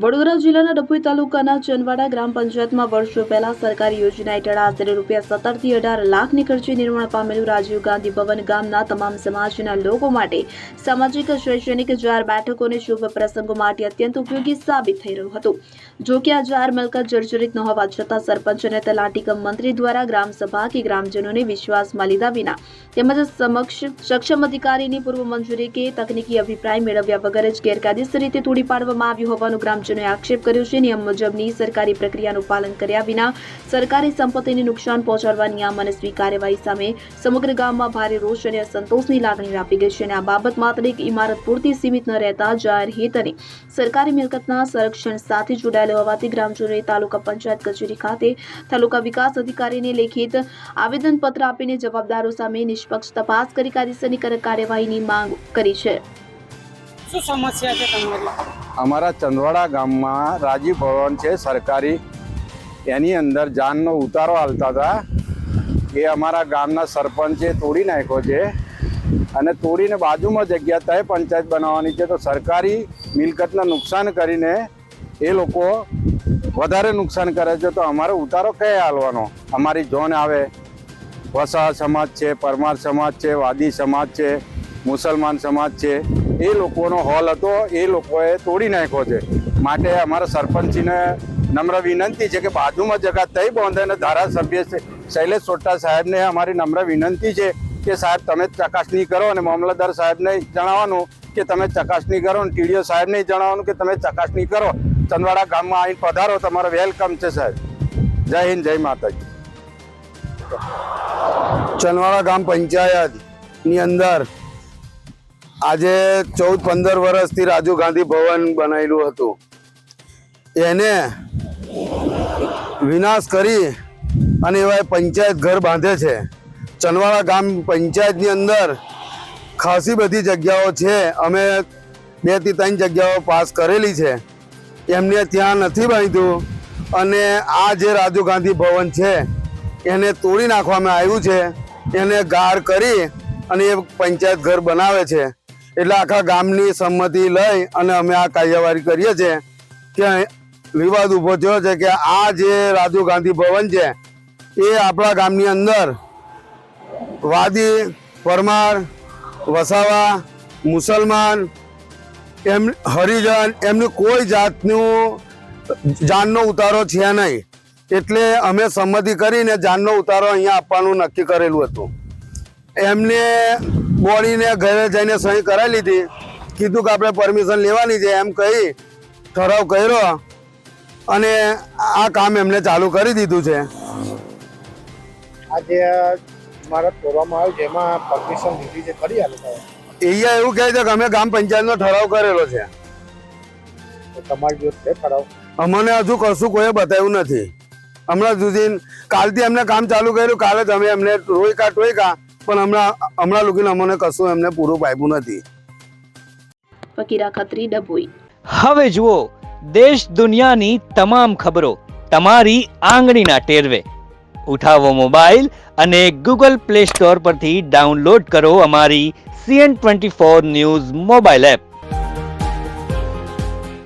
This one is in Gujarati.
વડોદરા જિલ્લાના ડભોઈ તાલુકાના ચનવાડા ગ્રામ પંચાયતમાં વર્ષો પહેલા સરકારી યોજના હેઠળ આશરે રૂપિયા 17 થી 18 લાખની ખર્ચે નિર્માણ પામેલું રાજીવ ગાંધી ભવન ગામના તમામ સમાજના લોકો માટે સામાજિક શૈક્ષણિક જાહેર બેઠકો અને શુભ પ્રસંગો માટે અત્યંત ઉપયોગી સાબિત થઈ રહ્યું હતું। જો કે આ જાહેર મિલકત જર્જરિત ન હોવા છતાં સરપંચ અને તલાટી કમ મંત્રી દ્વારા ગ્રામસભા કે ગ્રામજનોને વિશ્વાસમાં લીધા વિના તેમજ સક્ષમ અધિકારીની પૂર્વ મંજૂરી કે તકનીકી અભિપ્રાય મેળવ્યા વગર જ ગેરકાયદેસર રીતે તોડી પાડવામાં આવ્યું હોવાનું ગ્રામજનોએ આક્ષેપ કર્યો છે। નિયમ મુજબની સરકારી પ્રક્રિયાનું પાલન કર્યા વિના સરકારી સંપત્તિને નુકસાન પહોંચાડવાની આ મનસ્વી કાર્યવાહી સામે સમગ્ર ગામમાં ભારે રોષ અને અસંતોષની લાગણી વ્યાપી ગઈ છે અને આ બાબત માત્ર એક ઇમારત પૂરતી સીમિત ન રહેતા જાહેર હિત અને સરકારી મિલકતના સંરક્ષણ સાથે જોડાયેલા હોવાથી ગ્રામજનોએ તાલુકા પંચાયત કચેરી ખાતે તાલુકા વિકાસ અધિકારીને લેખિત આવેદનપત્ર આપીને જવાબદારો સામે નિષ્પક્ષ તપાસ કરી કાયદેસરની કાર્યવાહીની માંગ કરી છે। શું સમસ્યા છે તમારી? અમારા ચંદવાડા ગામમાં રાજીવ ભવન છે સરકારી, એની અંદર જાનનો ઉતારો હાલતા હતા। એ અમારા ગામના સરપંચે તોડી નાખ્યો છે અને તોડીને બાજુમાં જગ્યા તય પંચાયત બનાવવાની છે, તો સરકારી મિલકતને નુકસાન કરીને એ લોકો વધારે નુકસાન કરે છે। તો અમારો ઉતારો કયા હાલવાનો? અમારી જોન આવે, વસાવા સમાજ છે, પરમાર સમાજ છે, વાદી સમાજ છે, મુસલમાન સમાજ છે, એ લોકોનો હોલ હતો, એ લોકોએ તોડી નાખ્યો છે। માટે અમારા સરપંચીને નમ્ર વિનંતી છે કે બાજુમાં જગા તઈ બાંધે। ધારાસભ્ય શૈલેષ સોટા સાહેબને અમારી નમ્ર વિનંતી છે કે સાહેબ તમે ચકાસણી કરો અને મામલતદાર સાહેબને જણાવવાનું કે તમે ચકાસણી કરો અને ટીડીઓ સાહેબને જણાવવાનું કે તમે ચકાસણી કરો। ચંદવાડા ગામમાં આવીને પધારો, તમારો વેલકમ છે સાહેબ। જય હિન્દ, જય માતાજી। ચંદવાડા ગામ પંચાયતની અંદર આજે 14-15 વર્ષથી રાજીવ ગાંધી ભવન બનાવેલું હતું, એને વિનાશ કરી અને એવા પંચાયત ઘર બાંધે છે। ચંદવાડા ગામ પંચાયતની અંદર ખાસી બધી જગ્યાઓ છે, અમે 2 થી 3 જગ્યાઓ પાસ કરેલી છે, એમને ત્યાં નથી બાંધ્યું અને આ જે રાજીવ ગાંધી ભવન છે એને તોડી નાખવામાં આવ્યું છે। એને ગાળ કરી અને એ પંચાયત ઘર બનાવે છે। એટલે આખા ગામની સંમતિ લઈ અને અમે આ કાર્યવાહી કરીએ છીએ કે વિવાદ ઊભો થયો છે કે આ જે રાજીવ ગાંધી ભવન છે એ આપણા ગામની અંદર વાદી, પરમાર, વસાવા, મુસલમાન, હરિજન એમની કોઈ જાનનો ઉતારો છે નહીં। એટલે અમે સંમતિ કરીને જાનનો ઉતારો અહીંયા આપવાનું નક્કી કરેલું હતું। એમને બોડીને ઘરે જઈને સહી કરાવી લીધી, કીધું કે આપણે પરમિશન લેવાની છે એમ કહી ઠરાવ કર્યો અને આ કામ એમને ચાલુ કરી દીધું છે। આજે ઇમારત તોડવામાં આવી જેમાં પરમિશન લીધી છે ખરી આ લોકોએ? અહીંયા એવું કહે છે કે અમે ગ્રામ પંચાયતનો ઠરાવ કરેલો છે। તમારી જોડે છે ઠરાવ? અમને હજુ કશું કોઈ બતાવ્યું નથી। હમણાં સુધી કાલથી એમને કામ ચાલુ કર્યું, કાલે જ અમે એમને ટોયકા પણ હમણાં લોકોને અમને કશું એમને પૂરું પાપ્યું નથી। ફકીરા ખત્રી, ડભોઈ। હવે જુઓ દેશ દુનિયાની તમામ ખબરો તમારી આંગળીના ટેરવે। ઉઠાવો મોબાઈલ અને ગૂગલ પ્લે સ્ટોર પરથી ડાઉનલોડ કરો અમારી CN24 ન્યૂઝ મોબાઈલ એપ।